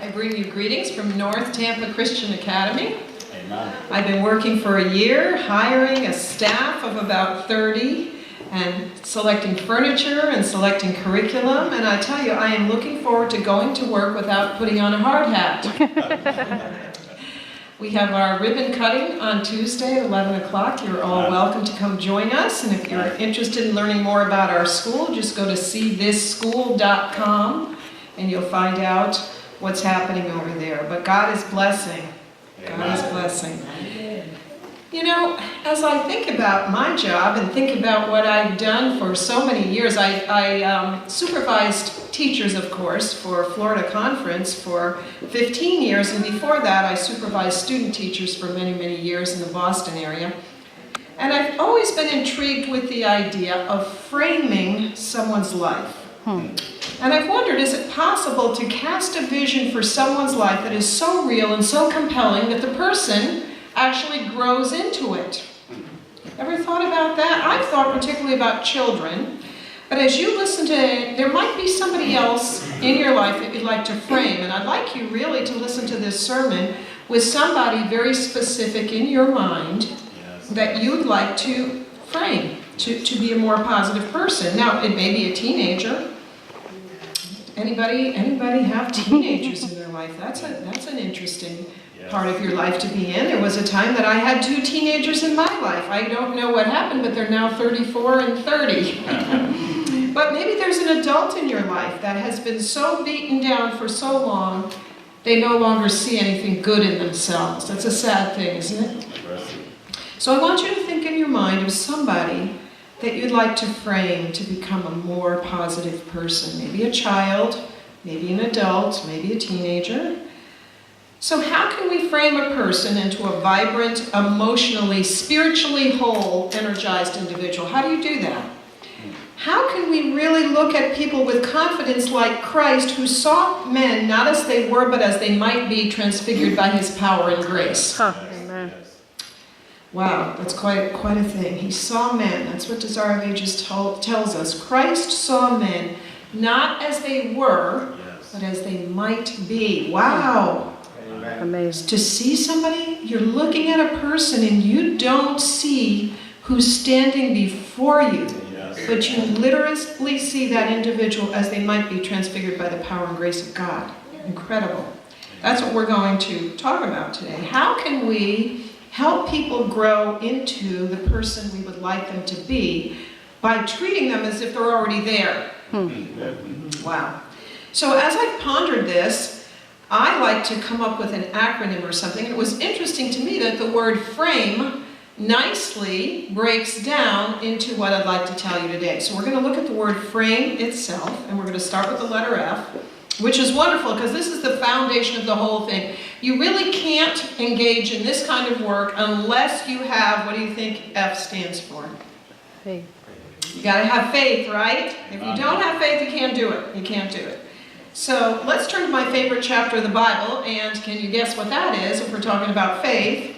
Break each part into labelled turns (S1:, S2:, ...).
S1: I bring you greetings from North Tampa Christian Academy.
S2: Amen.
S1: I've been working for a year, hiring a staff of about 30, and selecting furniture and selecting curriculum, and I tell you, I am looking forward to going to work without putting on a hard hat. We have our ribbon cutting on Tuesday at 11 o'clock. You're all welcome to come join us, and if you're interested in learning more about our school, just go to seethisschool.com and you'll find out what's happening over there. But God is blessing. God is blessing. You know, as I think about my job and think about what I've done for so many years, I supervised teachers, of course, for Florida Conference for 15 years, and before that I supervised student teachers for many, many years in the Boston area. And I've always been intrigued with the idea of framing someone's life. And I've wondered, is it possible to cast a vision for someone's life that is so real and so compelling that the person actually grows into it? Ever thought about that? I've thought particularly about children, but as you listen to it, there might be somebody else in your life that you'd like to frame, and I'd like you really to listen to this sermon with somebody very specific in your mind that you'd like to frame to be a more positive person. Now, it may be a teenager. Anybody have teenagers in their life? That's an interesting part of your life to be in. There was a time that I had 2 teenagers in my life. I don't know what happened, but they're now 34 and 30. But maybe there's an adult in your life that has been so beaten down for so long, they no longer see anything good in themselves. That's a sad thing, isn't it? So I want you to think in your mind of somebody that you'd like to frame to become a more positive person. Maybe a child, maybe an adult, maybe a teenager. So how can we frame a person into a vibrant, emotionally, spiritually whole, energized individual? How do you do that? How can we really look at people with confidence like Christ, who saw men not as they were, but as they might be, transfigured by his power and grace?
S3: Amen.
S1: Wow, that's quite a thing. He saw men. That's what Desire of Ages tells us. Christ saw men not as they were, but as they might be. Wow.
S3: Amazing.
S1: To see somebody, you're looking at a person and you don't see who's standing before you, but you literally see that individual as they might be, transfigured by the power and grace of God. Incredible. That's what we're going to talk about today. How can we help people grow into the person we would like them to be by treating them as if they're already there? Wow. So as I've pondered this, I like to come up with an acronym or something. And it was interesting to me that the word frame nicely breaks down into what I'd like to tell you today. So we're going to look at the word frame itself, and we're going to start with the letter F, which is wonderful because this is the foundation of the whole thing. You really can't engage in this kind of work unless you have, what do you think F stands for?
S3: Faith.
S1: You got to have faith, right? If you don't have faith, you can't do it. You can't do it. So let's turn to my favorite chapter of the Bible, and can you guess what that is if we're talking about faith?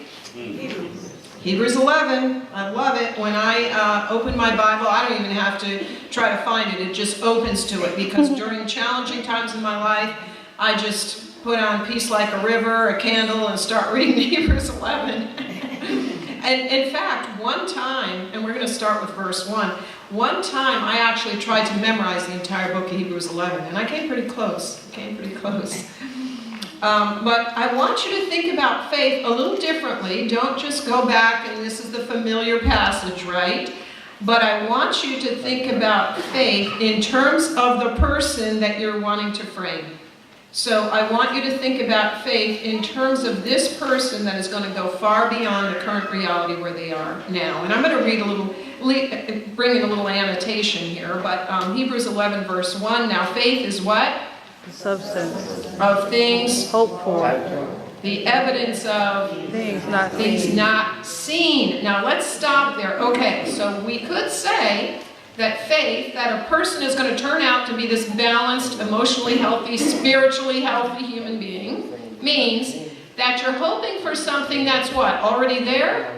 S1: Hebrews 11. I love it. When I open my Bible, I don't even have to try to find it. It just opens to it, because during challenging times in my life, I just put on Peace Like a River, a candle, and start reading Hebrews 11. And in fact, one time, and we're going to start with verse 1, one time I actually tried to memorize the entire book of Hebrews 11, and I came pretty close. But I want you to think about faith a little differently. Don't just go back and this is the familiar passage, right? But I want you to think about faith in terms of the person that you're wanting to frame. So I want you to think about faith in terms of this person that is going to go far beyond the current reality where they are now. And I'm going to read bring in a little annotation here, but Hebrews 11 verse 1, now faith is what?
S3: The substance
S1: Of things
S3: hoped for,
S1: the evidence of
S3: things not
S1: things
S3: seen.
S1: not seen. Now let's stop there. Okay, so we could say that faith, that a person is going to turn out to be this balanced, emotionally healthy, spiritually healthy human being, means that you're hoping for something that's what? Already there?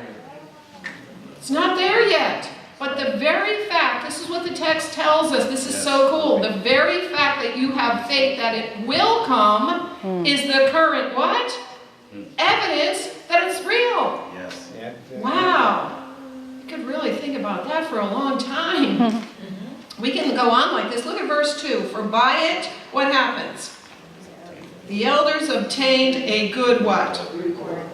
S1: It's not there yet. But the very fact, this is what the text tells us, this is so cool, the very fact that you have faith that it will come is the current what? Evidence that it's real.
S2: Yes.
S1: Wow. You could really think about that for a long time. We can go on like this. Look at verse 2. For by it, what happens? The elders obtained a good what?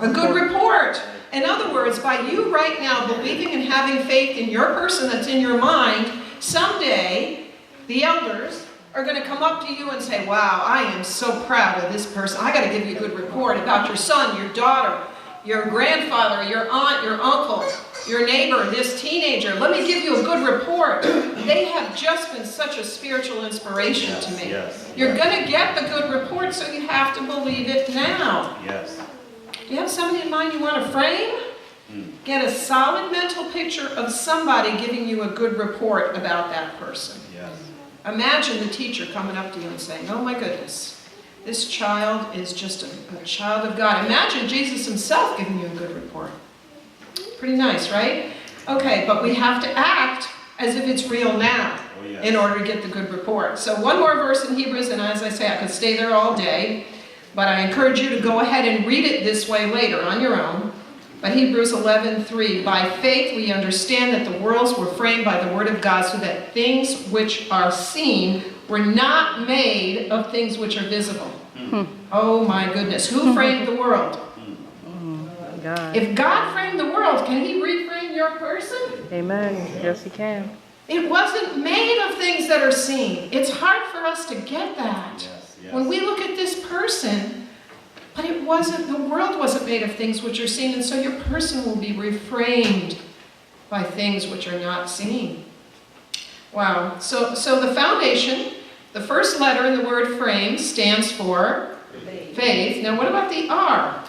S1: A good report. In other words, by you right now believing and having faith in your person that's in your mind, someday the elders are going to come up to you and say, wow, I am so proud of this person. I got to give you a good report about your son, your daughter, your grandfather, your aunt, your uncle, your neighbor, this teenager. Let me give you a good report. They have just been such a spiritual inspiration to me. You're going to get the good report, so you have to believe it now.
S2: Yes.
S1: You have somebody in mind you want to frame? Get a solid mental picture of somebody giving you a good report about that person.
S2: Yes.
S1: Imagine the teacher coming up to you and saying, oh my goodness, this child is just a child of God. Imagine Jesus himself giving you a good report. Pretty nice, right? Okay, but we have to act as if it's real now in order to get the good report. So one more verse in Hebrews, and as I say, I could stay there all day, but I encourage you to go ahead and read it this way later on your own. But Hebrews 11:3, by faith we understand that the worlds were framed by the word of God, so that things which are seen were not made of things which are visible. Oh my goodness, who framed the world?
S3: God.
S1: If God framed the world, can he reframe your person?
S3: Amen. Yes, he can.
S1: It wasn't made of things that are seen. It's hard for us to get that. When we look at this person, but it wasn't, the world wasn't made of things which are seen, and so your person will be reframed by things which are not seen. Wow. So the foundation, the first letter in the word frame stands for faith. Now what about the R?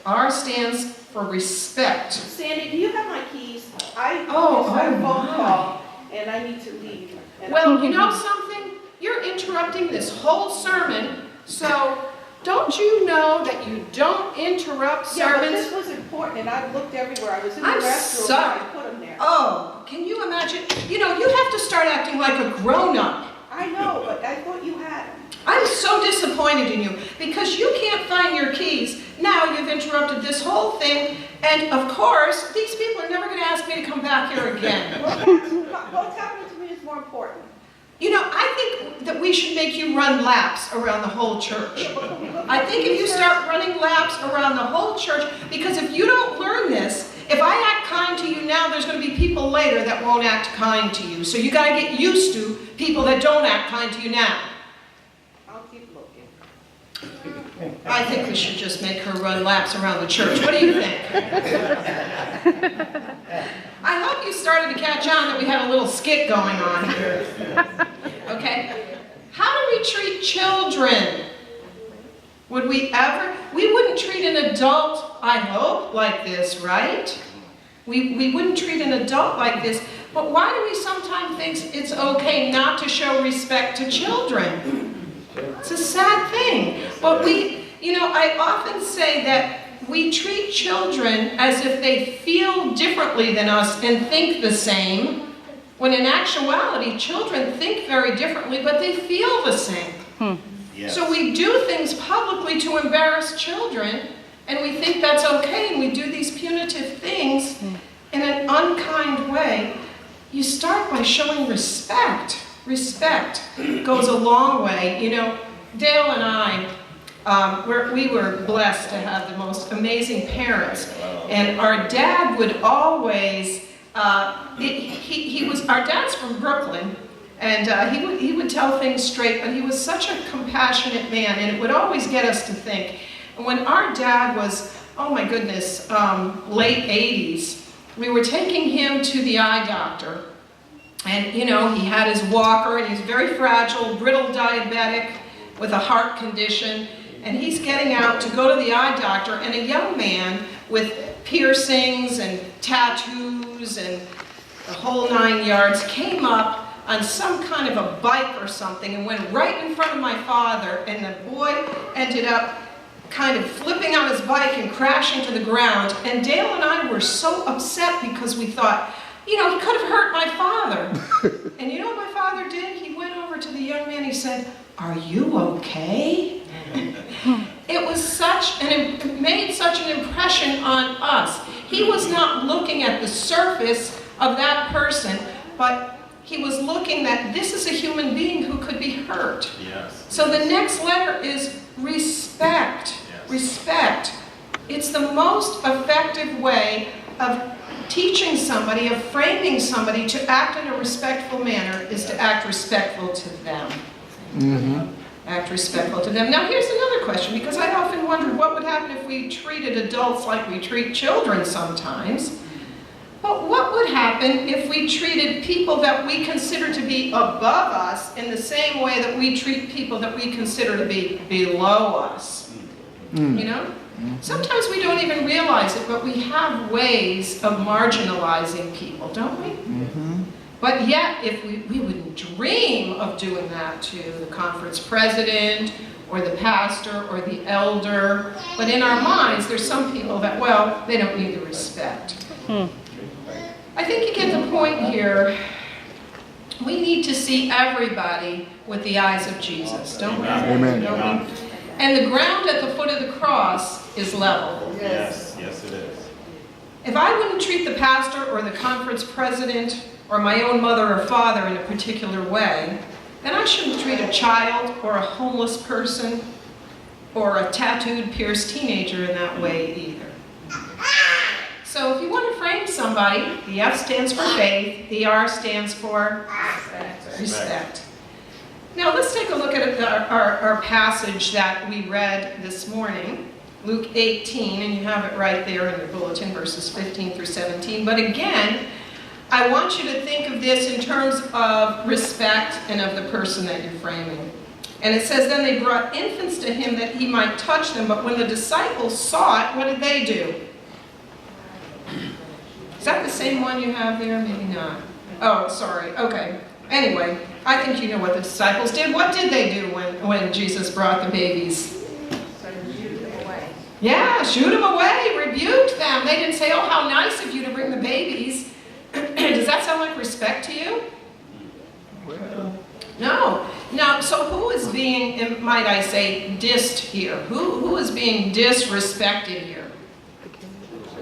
S1: R stands for respect.
S4: Sandy, do you have my keys? I
S1: Oh,
S4: had a phone
S1: my.
S4: call and I need to leave. And
S1: Well, you know something? You're interrupting this whole sermon, so don't you know that you don't interrupt
S4: yeah, but
S1: sermons?
S4: this was important and I looked everywhere. I was in the
S1: I'm
S4: restroom
S1: sorry.
S4: and I put them there.
S1: Oh, can you imagine? You know, you have to start acting like a grown-up.
S4: I know, but I thought you had them.
S1: I'm so disappointed in you because you can't find your keys. Now you've interrupted this whole thing, and of course, these people are never going to ask me to come back here again.
S4: What's happening to me is more important.
S1: You know, I think that we should make you run laps around the whole church. I think if you start running laps around the whole church, because if you don't learn this, if I act kind to you now, there's going to be people later that won't act kind to you. So you got to get used to people that don't act kind to you now.
S4: I'll keep looking.
S1: I think we should just make her run laps around the church. What do you think? I hope you started to catch on that we had a little skit going on here. Okay? How do we treat children? Would we ever? We wouldn't treat an adult, I hope, like this, right? We wouldn't treat an adult like this. But why do we sometimes think it's okay not to show respect to children? It's a sad thing. But I often say that we treat children as if they feel differently than us and think the same, when in actuality, children think very differently, but they feel the same.
S2: Yes.
S1: So we do things publicly to embarrass children, and we think that's okay, and we do these punitive things in an unkind way. You start by showing respect. Respect goes a long way. You know, Dale and I, we were blessed to have the most amazing parents, and our dad would always, our dad's from Brooklyn, and he would tell things straight, but he was such a compassionate man, and it would always get us to think. And when our dad was, oh my goodness, late 80s, we were taking him to the eye doctor, and you know, he had his walker, and he's very fragile, brittle diabetic with a heart condition, and he's getting out to go to the eye doctor, and a young man with piercings and tattoos and the whole 9 yards came up on some kind of a bike or something and went right in front of my father, and the boy ended up kind of flipping on his bike and crashing to the ground. And Dale and I were so upset because we thought, you know, he could have hurt my father. And you know what my father did? He went over to the young man, he said, "Are you okay?" It was it made such an impression on us. He was not looking at the surface of that person, but he was looking that this is a human being who could be hurt.
S2: Yes.
S1: So the next letter is respect.
S2: Yes.
S1: Respect. It's the most effective way of teaching somebody, of framing somebody to act in a respectful manner is to act respectful to them.
S5: Mm-hmm.
S1: Act respectful to them. Now here's another question, because I often wondered what would happen if we treated adults like we treat children sometimes. But what would happen if we treated people that we consider to be above us in the same way that we treat people that we consider to be below us? You know? Sometimes we don't even realize it, but we have ways of marginalizing people, don't we?
S5: Mm-hmm.
S1: But yet, if we wouldn't dream of doing that to the conference president, or the pastor, or the elder. But in our minds, there's some people that, well, they don't need the respect. I think you get the point here. We need to see everybody with the eyes of Jesus, don't we?
S5: Amen.
S1: Don't we? And the ground at the foot of the cross is level.
S2: Yes, yes it is.
S1: If I wouldn't treat the pastor or the conference president or my own mother or father in a particular way, then I shouldn't treat a child or a homeless person or a tattooed, pierced teenager in that way either. So if you want to frame somebody, the F stands for faith, the R stands for respect. Now let's take a look at our passage that we read this morning, Luke 18, and you have it right there in your bulletin, verses 15 through 17. But again, I want you to think of this in terms of respect and of the person that you're framing. And it says, then they brought infants to him that he might touch them, but when the disciples saw it, what did they do? Is that the same one you have there? Maybe not. Oh, sorry. Okay. Anyway, I think you know what the disciples did. What did they do when Jesus brought the babies? Yeah, shoot them away, rebuked them. They didn't say, oh, how nice of you to bring the babies. Does that sound like respect to you? No. Now, so who is being, might I say, dissed here? Who is being disrespected here?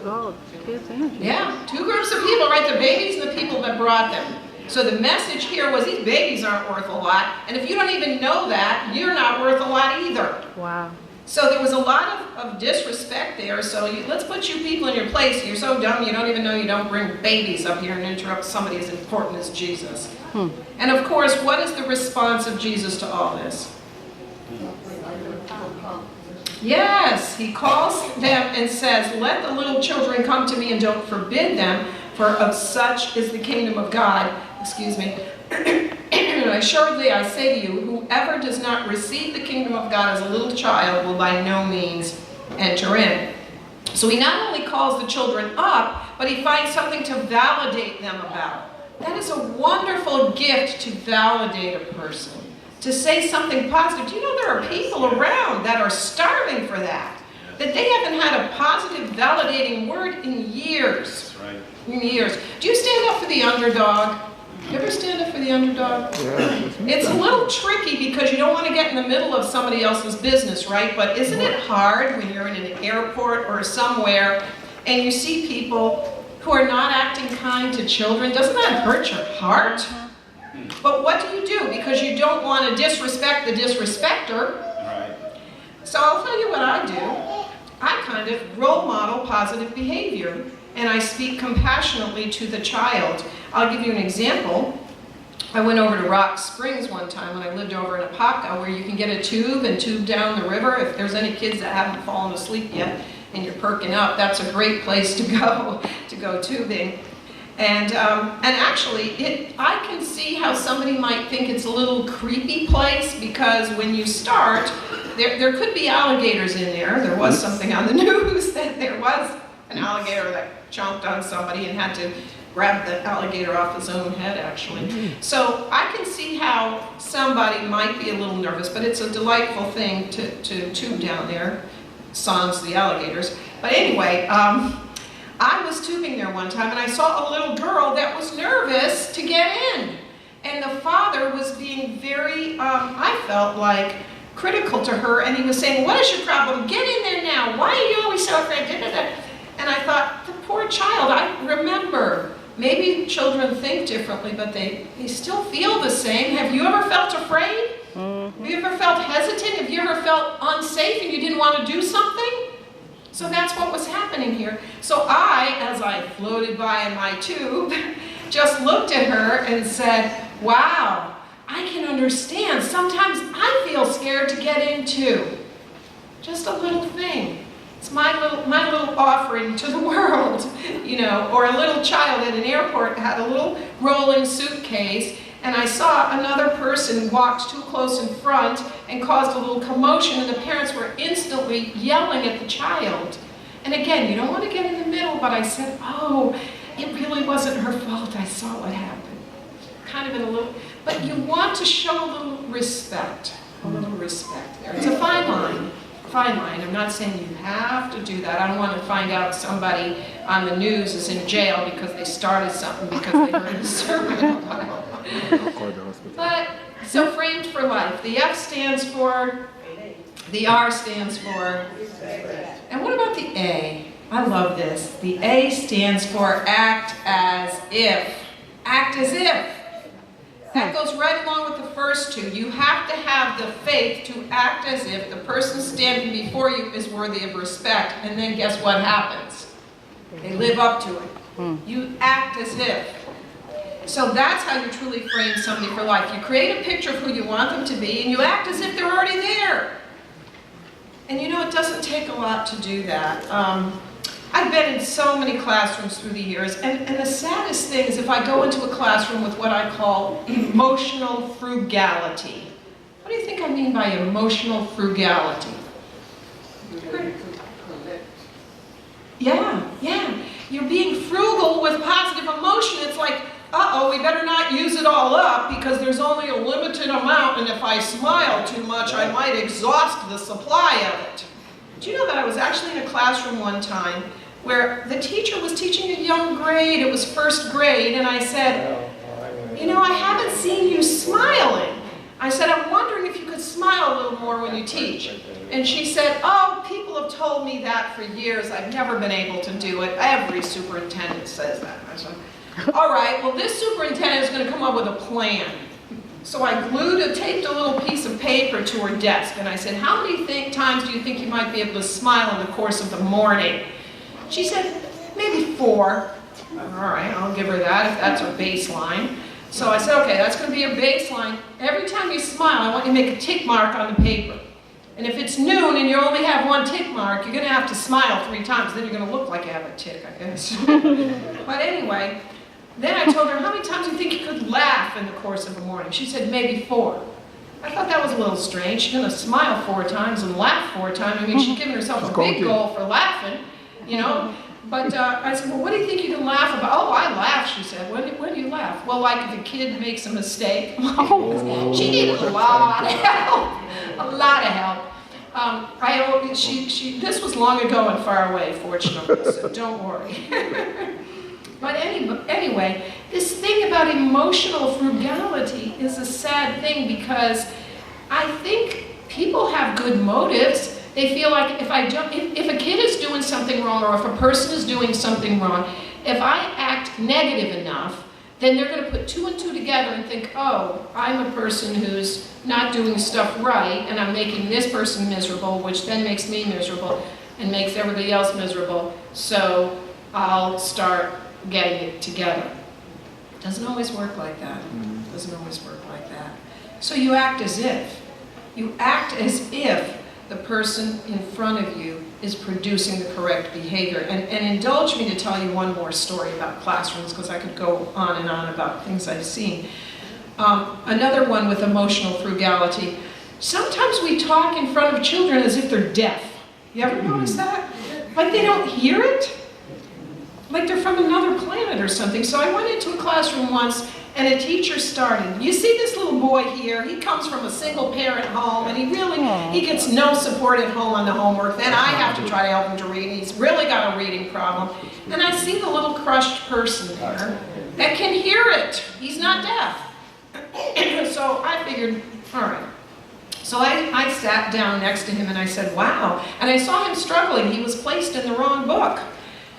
S3: Oh, kids and you.
S1: Yeah, two groups of people, right? The babies and the people that brought them. So the message here was these babies aren't worth a lot. And if you don't even know that, you're not worth a lot either.
S3: Wow.
S1: So there was a lot of disrespect there. So let's put you people in your place. You're so dumb you don't even know you don't bring babies up here and interrupt somebody as important as Jesus. And of course, what is the response of Jesus to all this? Yes, he calls them and says, let the little children come to me and don't forbid them, for of such is the kingdom of God. Excuse me. Assuredly, I say to you, whoever does not receive the kingdom of God as a little child will by no means enter in. So he not only calls the children up, but he finds something to validate them about. That is a wonderful gift to validate a person, to say something positive. Do you know there are people around that are starving for that? That they haven't had a positive, validating word in years.
S2: That's right.
S1: In years. Do you stand up for the underdog? You ever stand up for the underdog?
S5: Yeah.
S1: It's a little tricky because you don't want to get in the middle of somebody else's business, right? But isn't it hard when you're in an airport or somewhere and you see people who are not acting kind to children? Doesn't that hurt your heart? But what do you do? Because you don't want to disrespect the disrespecter.
S2: Right.
S1: So I'll tell you what I do. I kind of role model positive behavior, and I speak compassionately to the child. I'll give you an example. I went over to Rock Springs one time when I lived over in Apopka, where you can get a tube and tube down the river. If there's any kids that haven't fallen asleep yet and you're perking up, that's a great place to go tubing. And actually, I can see how somebody might think it's a little creepy place, because when you start, there could be alligators in there. There was something on the news that there was an alligator that chomped on somebody and had to grab the alligator off his own head, actually. So I can see how somebody might be a little nervous, but it's a delightful thing to tube down there, sans the alligators. But anyway, I was tubing there one time and I saw a little girl that was nervous to get in. And the father was being very, I felt like, critical to her, and he was saying, what is your problem? Get in there now. Why are you always so afraid? And I thought, the poor child, I remember, maybe children think differently, but they still feel the same. Have you ever felt afraid? Have you ever felt hesitant? Have you ever felt unsafe and you didn't want to do something? So that's what was happening here. So I, as I floated by in my tube, just looked at her and said, wow, I can understand. Sometimes I feel scared to get into. Just a little thing. It's my little offering to the world, you know. Or a little child at an airport had a little rolling suitcase, and I saw another person walked too close in front and caused a little commotion, and the parents were instantly yelling at the child. And again, you don't want to get in the middle, but I said, oh, it really wasn't her fault. I saw what happened. Kind of in a little, but you want to show a little respect there. It's a fine line. I'm not saying you have to do that. I don't want to find out somebody on the news is in jail because they started something because they heard a sermon. But, so framed for life. The F stands for, the R stands for, and what about the A? I love this. The A stands for act as if. Act as if. That goes right along with the first two. You have to have the faith to act as if the person standing before you is worthy of respect. And then guess what happens? They live up to it. You act as if. So that's how you truly frame somebody for life. You create a picture of who you want them to be, and you act as if they're already there. And you know, it doesn't take a lot to do that. I've been in so many classrooms through the years, and the saddest thing is if I go into a classroom with what I call emotional frugality. What do you think I mean by emotional frugality? Yeah. You're being frugal with positive emotion. It's like, uh-oh, we better not use it all up because there's only a limited amount, and if I smile too much, I might exhaust the supply of it. Do you know that I was actually in a classroom one time where the teacher was teaching a young grade, it was first grade, and I said, you know, I haven't seen you smiling. I said, I'm wondering if you could smile a little more when you teach. And she said, oh, people have told me that for years. I've never been able to do it. Every superintendent says that. I said, all right, well, this superintendent is going to come up with a plan. So I taped a little piece of paper to her desk, and I said, how many times do you think you might be able to smile in the course of the morning? She said, maybe 4. All right, I'll give her that if that's her baseline. So I said, okay, that's going to be your baseline. Every time you smile, I want you to make a tick mark on the paper. And if it's noon and you only have 1 tick mark, you're going to have to smile 3 times. Then you're going to look like you have a tick, I guess. But anyway, then I told her, how many times do you think you could laugh in the course of the morning? She said, maybe 4. I thought that was a little strange. She's going to smile 4 times and laugh 4 times. I mean, she's giving herself a big goal for laughing, you know. But I said, well, what do you think you can laugh about? Oh, I laugh, she said. When do you laugh? Well, like if a kid makes a mistake. She needed a lot of help. A lot of help. This was long ago and far away, fortunately, so don't worry. But anyway, this thing about emotional frugality is a sad thing because I think people have good motives. They feel like if a kid is doing something wrong or if a person is doing something wrong, if I act negative enough, then they're going to put 2 and 2 together and think, oh, I'm a person who's not doing stuff right and I'm making this person miserable, which then makes me miserable and makes everybody else miserable, so I'll start getting it together. It doesn't always work like that. It doesn't always work like that. So you act as if. You act as if the person in front of you is producing the correct behavior. And indulge me to tell you one more story about classrooms, because I could go on and on about things I've seen. Another one with emotional frugality. Sometimes we talk in front of children as if they're deaf. You ever notice that? Like they don't hear it? Like they're from another planet or something. So I went into a classroom once, and a teacher started. You see this little boy here, he comes from a single parent home, and he gets no support at home on the homework. Then I have to try to help him to read. He's really got a reading problem. And I see the little crushed person there that can hear it. He's not deaf. So I figured, all right. So I sat down next to him and I said, wow. And I saw him struggling. He was placed in the wrong book.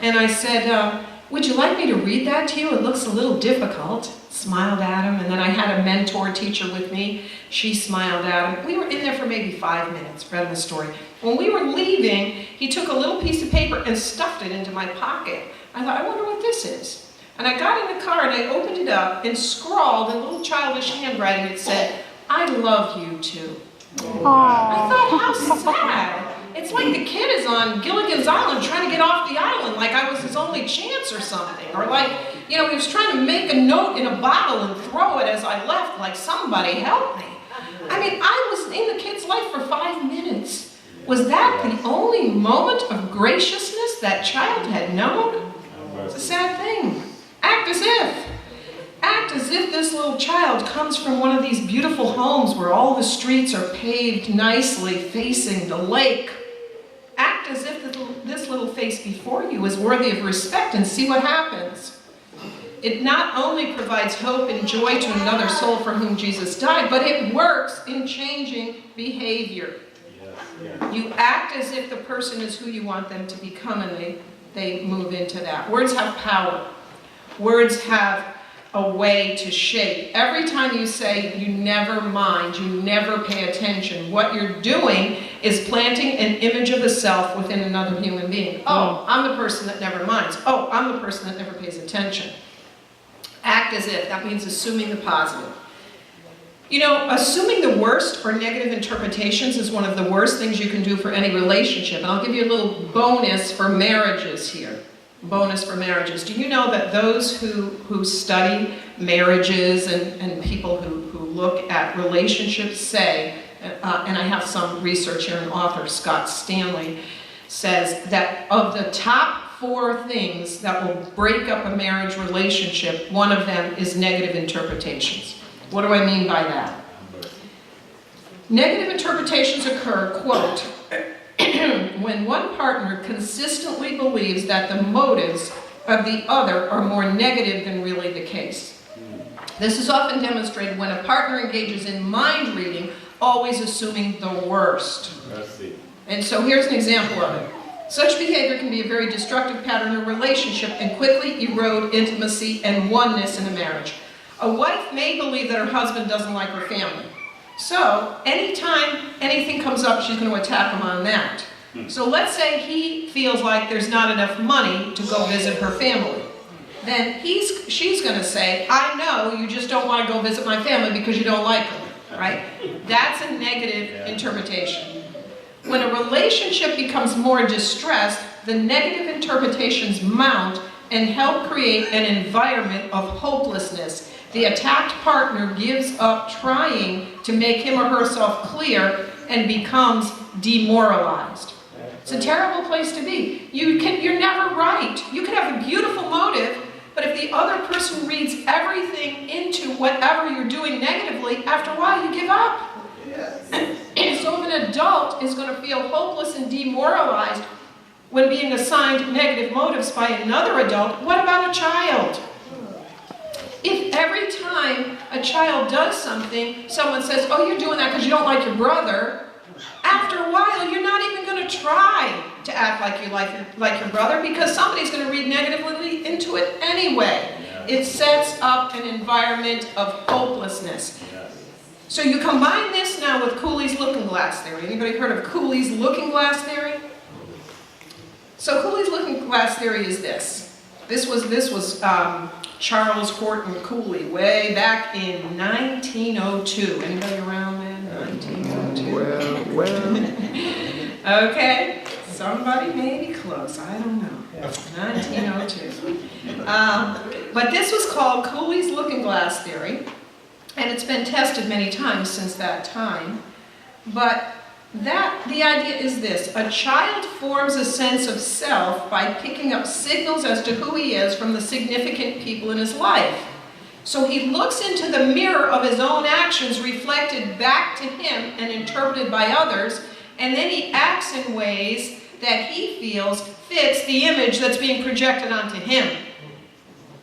S1: And I said, would you like me to read that to you? It looks a little difficult. Smiled at him. And then I had a mentor teacher with me. She smiled at him. We were in there for maybe 5 minutes, read him the story. When we were leaving, he took a little piece of paper and stuffed it into my pocket. I thought, I wonder what this is. And I got in the car and I opened it up and scrawled in little childish handwriting. It said, I love you too. I thought, how sad. It's like the kid is on Gilligan's Island trying to get off the island like I was his only chance or something. Or like, he was trying to make a note in a bottle and throw it as I left like somebody help me. I mean, I was in the kid's life for 5 minutes. Was that the only moment of graciousness that child had known? It's a sad thing. Act as if. Act as if this little child comes from one of these beautiful homes where all the streets are paved nicely facing the lake. Act as if this little face before you is worthy of respect and see what happens. It not only provides hope and joy to another soul for whom Jesus died, but it works in changing behavior. You act as if the person is who you want them to become, and they move into that. Words have power. Words have a way to shape. Every time you say, you never mind, you never pay attention, what you're doing is planting an image of the self within another human being. Oh, I'm the person that never minds. Oh, I'm the person that never pays attention. Act as if. That means assuming the positive. Assuming the worst or negative interpretations is one of the worst things you can do for any relationship. And I'll give you a little bonus for marriages here. Bonus for marriages. Do you know that those who study marriages and people who look at relationships say, and I have some research here, an author, Scott Stanley, says that of the top 4 things that will break up a marriage relationship, one of them is negative interpretations. What do I mean by that? Negative interpretations occur, quote, when one partner consistently believes that the motives of the other are more negative than really the case. This is often demonstrated when a partner engages in mind reading, always assuming the worst. And so here's an example of it. Such behavior can be a very destructive pattern in a relationship and quickly erode intimacy and oneness in a marriage. A wife may believe that her husband doesn't like her family. So, anytime anything comes up, she's going to attack him on that. So let's say he feels like there's not enough money to go visit her family. Then she's going to say, I know you just don't want to go visit my family because you don't like them, right? That's a negative interpretation. When a relationship becomes more distressed, the negative interpretations mount and help create an environment of hopelessness. The attacked partner gives up trying to make him or herself clear and becomes demoralized. It's a terrible place to be. You're never right. You can have a beautiful motive, but if the other person reads everything into whatever you're doing negatively, after a while you give up. Yes. So if an adult is going to feel hopeless and demoralized when being assigned negative motives by another adult, what about a child? If every time a child does something, someone says, oh, you're doing that because you don't like your brother, after a while, you're not even going to try to act like you like your brother because somebody's going to read negatively into it anyway. It sets up an environment of hopelessness. So you combine this now with Cooley's looking glass theory. Anybody heard of Cooley's looking glass theory? So Cooley's looking glass theory is this. This was Charles Horton Cooley way back in 1902. Anybody around then? 1902. Well. Okay, somebody may be close. I don't know. 1902. But this was called Cooley's looking glass theory, and it's been tested many times since that time. But the idea is this: a child forms a sense of self by picking up signals as to who he is from the significant people in his life. So he looks into the mirror of his own actions reflected back to him and interpreted by others, and then he acts in ways that he feels fits the image that's being projected onto him.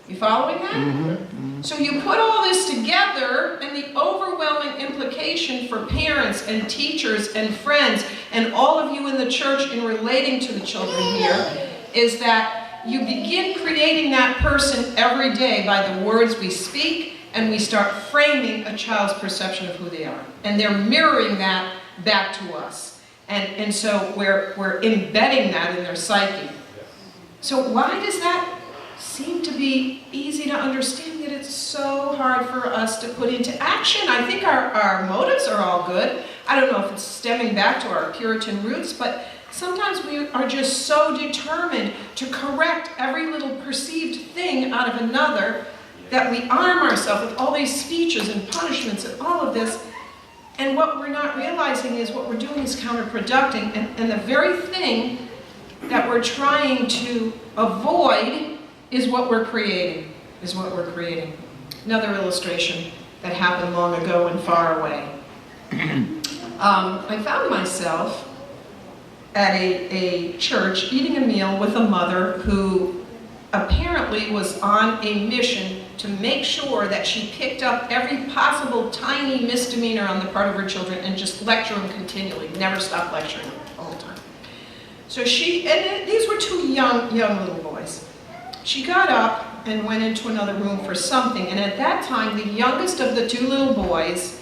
S1: You following that?
S2: Mm-hmm.
S1: So you put all this together, and the overwhelming implication for parents and teachers and friends and all of you in the church in relating to the children here is that you begin creating that person every day by the words we speak, and we start framing a child's perception of who they are. And they're mirroring that back to us. And so we're embedding that in their psyche. So why does that seem to be easy to understand, yet it's so hard for us to put into action? I think our motives are all good. I don't know if it's stemming back to our Puritan roots, but sometimes we are just so determined to correct every little perceived thing out of another that we arm ourselves with all these speeches and punishments and all of this. And what we're not realizing is what we're doing is counterproductive. And the very thing that we're trying to avoid is what we're creating, Another illustration that happened long ago and far away. I found myself at a church eating a meal with a mother who apparently was on a mission to make sure that she picked up every possible tiny misdemeanor on the part of her children and just lecture them continually, never stop lecturing them all the time. So these were two young little boys. She got up and went into another room for something, and at that time, the youngest of the two little boys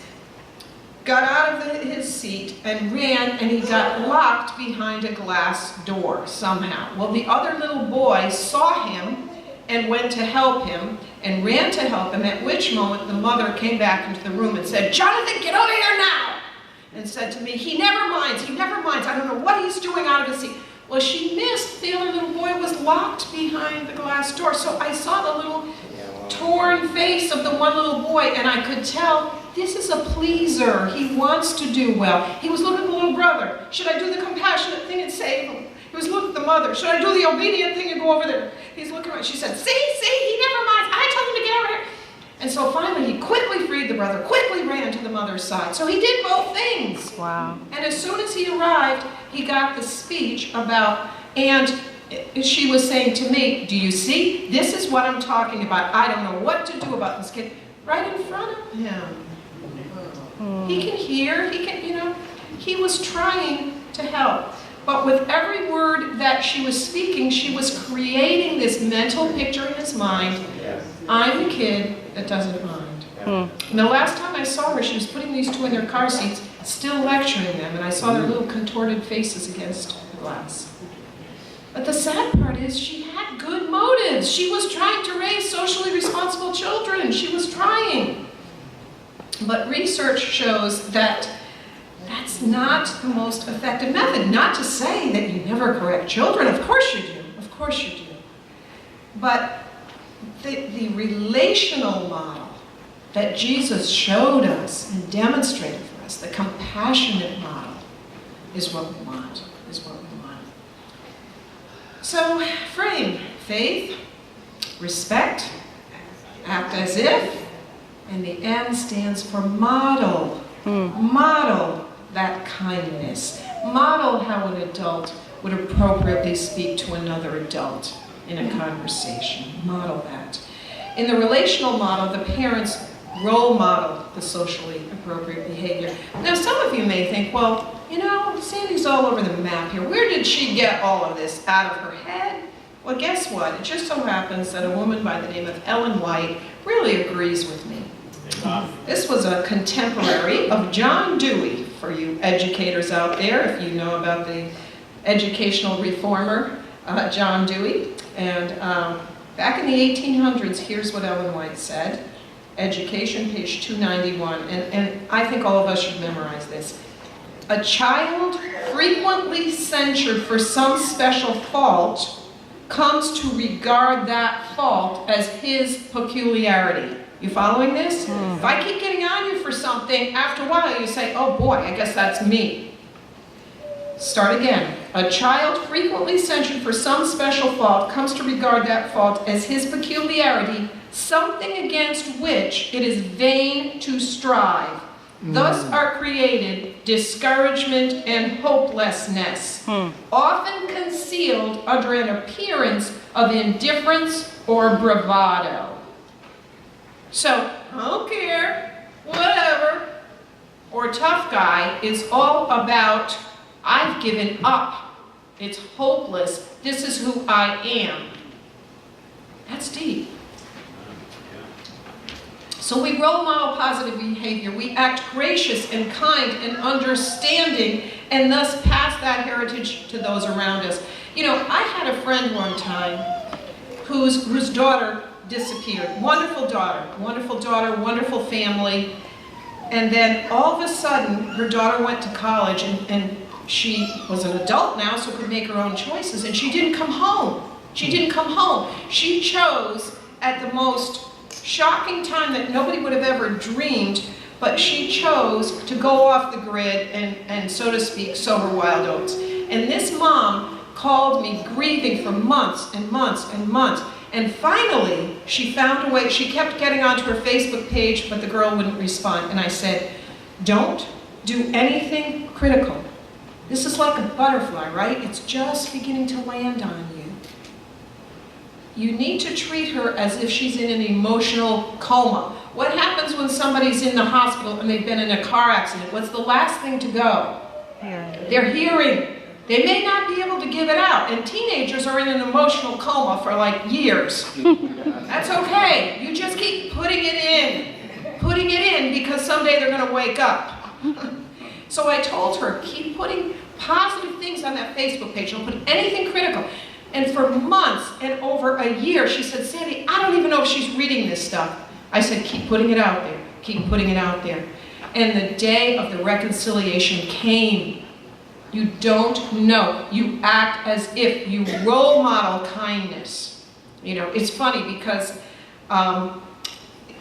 S1: got out of his seat and ran, and he got locked behind a glass door somehow. Well, the other little boy saw him and went to help him and ran to help him, at which moment the mother came back into the room and said, "Jonathan, get over here now!" and said to me, he never minds, I don't know what he's doing out of his seat. Well, she missed the other little boy was locked behind the glass door, so I saw the little torn face of the one little boy, and I could tell this is a pleaser. He wants to do well. He was looking at the little brother. Should I do the compassionate thing and save him? He was looking at the mother. Should I do the obedient thing and go over there? He's looking around. She said, see, he never minds. I told him to get over here. And so finally, he quickly freed the brother, quickly ran to the mother's side. So he did both things.
S3: Wow.
S1: And as soon as he arrived, he got the speech about, and she was saying to me, do you see? This is what I'm talking about. I don't know what to do about this kid. Right in front of him. He can hear, he was trying to help. But with every word that she was speaking, she was creating this mental picture in his mind. I'm the kid that doesn't mind. And the last time I saw her, she was putting these two in their car seats, still lecturing them, and I saw their little contorted faces against the glass. But the sad part is she had good motives. She was trying to raise socially responsible children. She was trying. But research shows that that's not the most effective method. Not to say that you never correct children. Of course you do. Of course you do. But the relational model that Jesus showed us and demonstrated for us, the compassionate model, is what we want. So frame faith, respect, act as if, and the M stands for model. Model that kindness. Model how an adult would appropriately speak to another adult in a conversation. Model that. In the relational model, the parents role model the socially appropriate behavior. Now, some of you may think, well, Sandy's all over the map here. Where did she get all of this out of her head? Well, guess what? It just so happens that a woman by the name of Ellen White really agrees with me. This was a contemporary of John Dewey, for you educators out there, if you know about the educational reformer, John Dewey. And back in the 1800s, here's what Ellen White said. Education, page 291, and I think all of us should memorize this. A child frequently censured for some special fault comes to regard that fault as his peculiarity. You following this? If I keep getting on you for something, after a while you say, oh boy, I guess that's me. Start again. A child frequently censured for some special fault comes to regard that fault as his peculiarity, something against which it is vain to strive. Thus are created discouragement and hopelessness, often concealed under an appearance of indifference or bravado. So, I don't care, whatever, or tough guy is all about, I've given up. It's hopeless. This is who I am. That's deep. So we role model positive behavior. We act gracious and kind and understanding, and thus pass that heritage to those around us. You know, I had a friend one time whose daughter disappeared. Wonderful daughter, wonderful family. And then all of a sudden, her daughter went to college, and she was an adult now, so could make her own choices, and she didn't come home. She didn't come home. She chose at the most shocking time that nobody would have ever dreamed, but she chose to go off the grid and so to speak, sow her wild oats. And this mom called me grieving for months and months and months. And finally, she found a way. She kept getting onto her Facebook page, but the girl wouldn't respond. And I said, don't do anything critical. This is like a butterfly, right? It's just beginning to land on you. You need to treat her as if she's in an emotional coma. What happens when somebody's in the hospital and they've been in a car accident? What's the last thing to go? Their hearing. They may not be able to give it out, and teenagers are in an emotional coma for like years. That's okay. You just keep putting it in, because someday they're going to wake up. So I told her, keep putting positive things on that Facebook page. Don't put anything critical. And for months and over a year, she said, Sandy, I don't even know if she's reading this stuff. I said, keep putting it out there. Keep putting it out there. And the day of the reconciliation came. You don't know. You act as if you role model kindness. You know, it's funny because,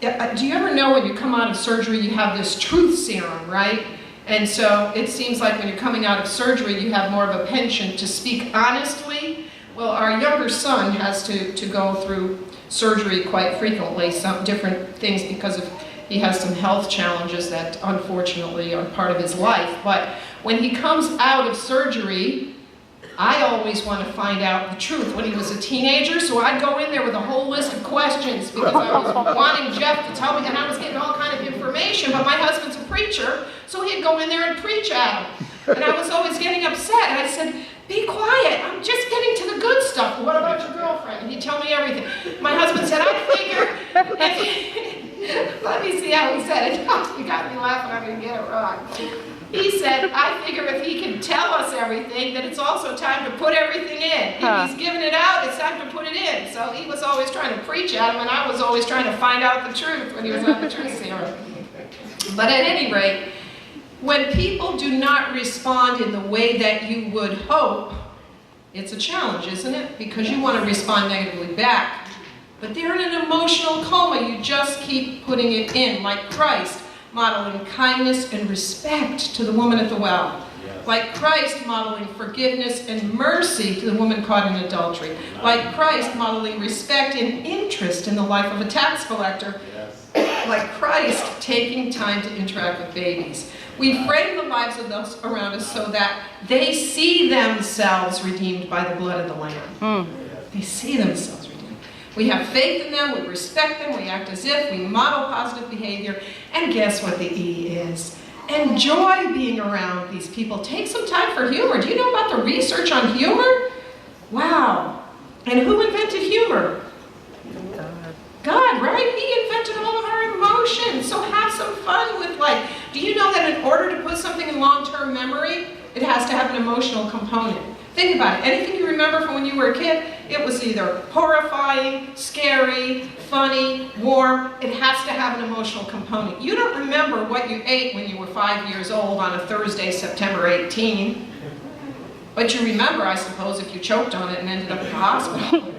S1: do you ever know when you come out of surgery, you have this truth serum, right? And so it seems like when you're coming out of surgery, you have more of a penchant to speak honestly. Well, our younger son has to go through surgery quite frequently, some different things, because he has some health challenges that unfortunately are part of his life. But when he comes out of surgery, I always want to find out the truth. When he was a teenager, so I'd go in there with a whole list of questions because I was wanting Jeff to tell me, and I was getting all kind of information, but my husband's a preacher, so he'd go in there and preach at him. And I was always getting upset, and I said, be quiet, I'm just getting to the good stuff. What about your girlfriend? And he'd tell me everything. My husband said, I figure, let me see how he said it. You got me laughing, I'm going to get it wrong. He said, I figure if he can tell us everything, then it's also time to put everything in. If he's giving it out, it's time to put it in. So he was always trying to preach at him, and I was always trying to find out the truth when he was on the truth serum. But at any rate, when people do not respond in the way that you would hope, it's a challenge, isn't it? Because you want to respond negatively back. But they're in an emotional coma. You just keep putting it in, like Christ, modeling kindness and respect to the woman at the well. Yes. Like Christ modeling forgiveness and mercy to the woman caught in adultery. Like Christ modeling respect and interest in the life of a tax collector. Yes. Like Christ taking time to interact with babies. We frame the lives of those around us so that they see themselves redeemed by the blood of the Lamb. They see themselves redeemed. We have faith in them, we respect them, we act as if, we model positive behavior, and guess what the E is? Enjoy being around these people. Take some time for humor. Do you know about the research on humor? Wow. And who invented humor? God, right? He invented all of our emotions. So have some fun with life. Do you know that in order to put something in long-term memory, it has to have an emotional component? Think about it. Anything you remember from when you were a kid, it was either horrifying, scary, funny, warm. It has to have an emotional component. You don't remember what you ate when you were 5 years old on a Thursday, September 18. But you remember, I suppose, if you choked on it and ended up in the hospital.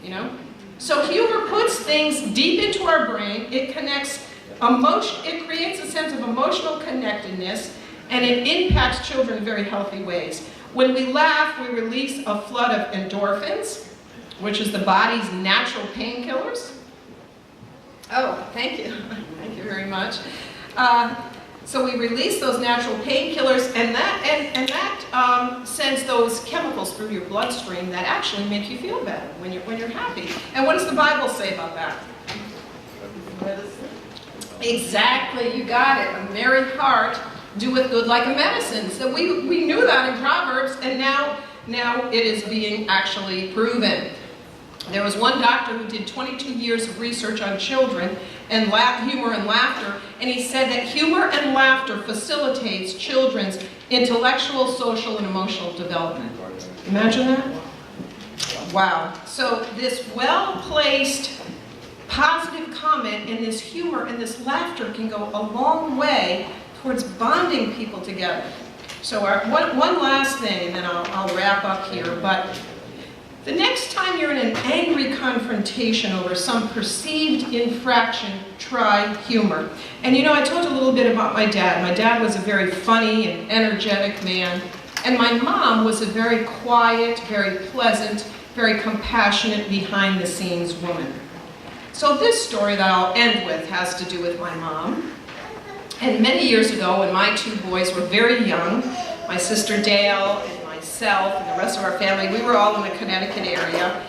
S1: You know? So humor puts things deep into our brain. It connects emotion. It creates a sense of emotional connectedness, And it impacts children in very healthy ways. When we laugh, we release a flood of endorphins, which is the body's natural painkillers. Oh, thank you. Thank you very much. So we release those natural painkillers, and that sends those chemicals through your bloodstream that actually make you feel better when you're happy. And what does the Bible say about that? Exactly, you got it. A merry heart doeth good like a medicine. So we knew that in Proverbs, and now it is being actually proven. There was one doctor who did 22 years of research on children and humor and laughter, and he said that humor and laughter facilitates children's intellectual, social, and emotional development. Imagine that? Wow. So this well-placed positive comment and this humor and this laughter can go a long way towards bonding people together. So one last thing, and then I'll wrap up here, but the next time you're in an angry confrontation over some perceived infraction, try humor. And you know, I told you a little bit about my dad. My dad was a very funny and energetic man, and my mom was a very quiet, very pleasant, very compassionate, behind-the-scenes woman. So this story that I'll end with has to do with my mom. And many years ago, when my two boys were very young, my sister Dale and myself and the rest of our family, we were all in the Connecticut area.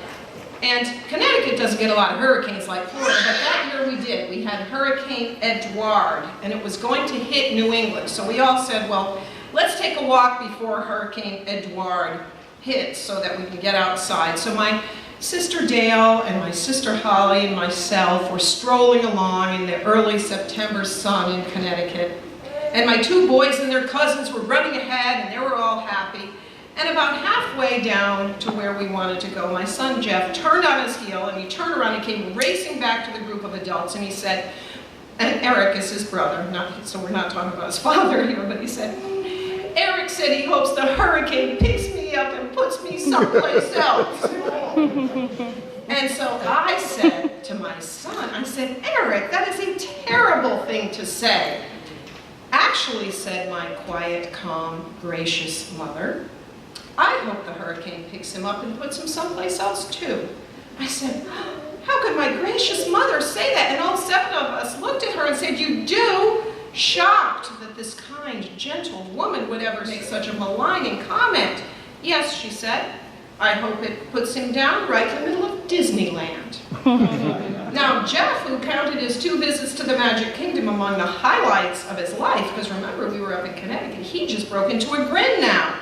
S1: And Connecticut doesn't get a lot of hurricanes like Florida, but that year we did. We had Hurricane Edouard, and it was going to hit New England. So we all said, well, let's take a walk before Hurricane Edouard hits so that we can get outside. So my sister Dale and my sister Holly and myself were strolling along in the early September sun in Connecticut. And my two boys and their cousins were running ahead, and they were all happy. And about halfway down to where we wanted to go, my son Jeff turned on his heel, and he turned around and came racing back to the group of adults, and he said, and Eric is his brother, so we're not talking about his father here, but he said, Eric said he hopes the hurricane picks me up and puts me someplace else. And so I said to my son, I said, Eric, that is a terrible thing to say. Actually, said my quiet, calm, gracious mother, I hope the hurricane picks him up and puts him someplace else too. I said, how could my gracious mother say that? And all seven of us looked at her and said, you do? Shocked that this kind, gentle woman would ever make such a maligning comment. Yes, she said, I hope it puts him down right in the middle of Disneyland. Now, Jeff, who counted his 2 visits to the Magic Kingdom among the highlights of his life, because remember, we were up in Connecticut, he just broke into a grin now.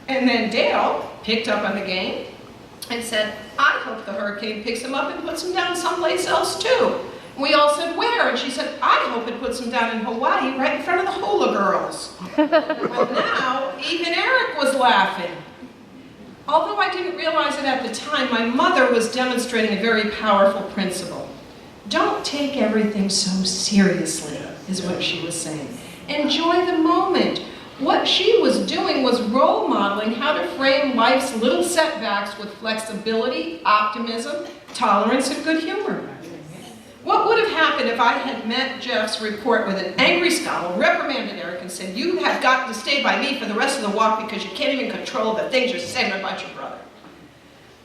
S1: And then Dale picked up on the game and said, I hope the hurricane picks him up and puts him down someplace else too. We all said, where? And she said, I hope it puts him down in Hawaii, right in front of the hula girls. Well, now, even Eric was laughing. Although I didn't realize it at the time, my mother was demonstrating a very powerful principle. Don't take everything so seriously, is what she was saying. Enjoy the moment. What she was doing was role modeling how to frame life's little setbacks with flexibility, optimism, tolerance, and good humor. What would have happened if I had met Jeff's report with an angry scowl, reprimanded Eric, and said, you have got to stay by me for the rest of the walk because you can't even control the things you're saying about your brother?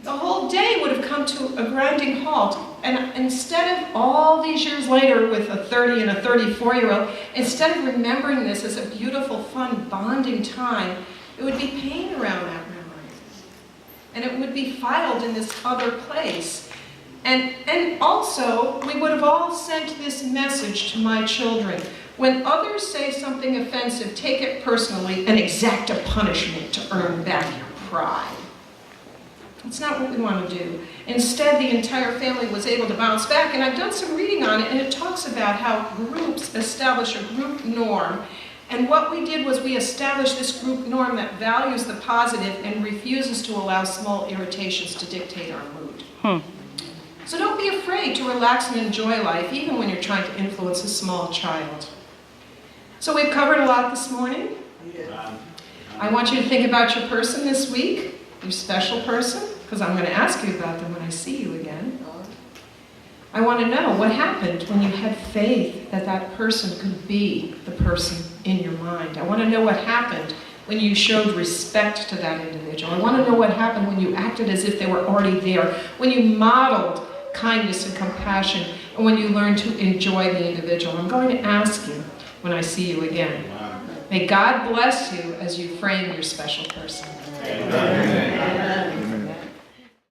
S1: The whole day would have come to a grinding halt. And instead of all these years later with a 30 and a 34-year-old, instead of remembering this as a beautiful, fun, bonding time, it would be pain around that memory. And it would be filed in this other place. And also, we would have all sent this message to my children. When others say something offensive, take it personally and exact a punishment to earn back your pride. That's not what we want to do. Instead, the entire family was able to bounce back, and I've done some reading on it, and it talks about how groups establish a group norm. And what we did was we established this group norm that values the positive and refuses to allow small irritations to dictate our mood. So don't be afraid to relax and enjoy life, even when you're trying to influence a small child. So we've covered a lot this morning. I want you to think about your person this week, your special person, because I'm going to ask you about them when I see you again. I want to know what happened when you had faith that that person could be the person in your mind. I want to know what happened when you showed respect to that individual. I want to know what happened when you acted as if they were already there, when you modeled kindness and compassion, and when you learned to enjoy the individual. I'm going to ask you when I see you again. May God bless you as you frame your special person.
S2: Amen.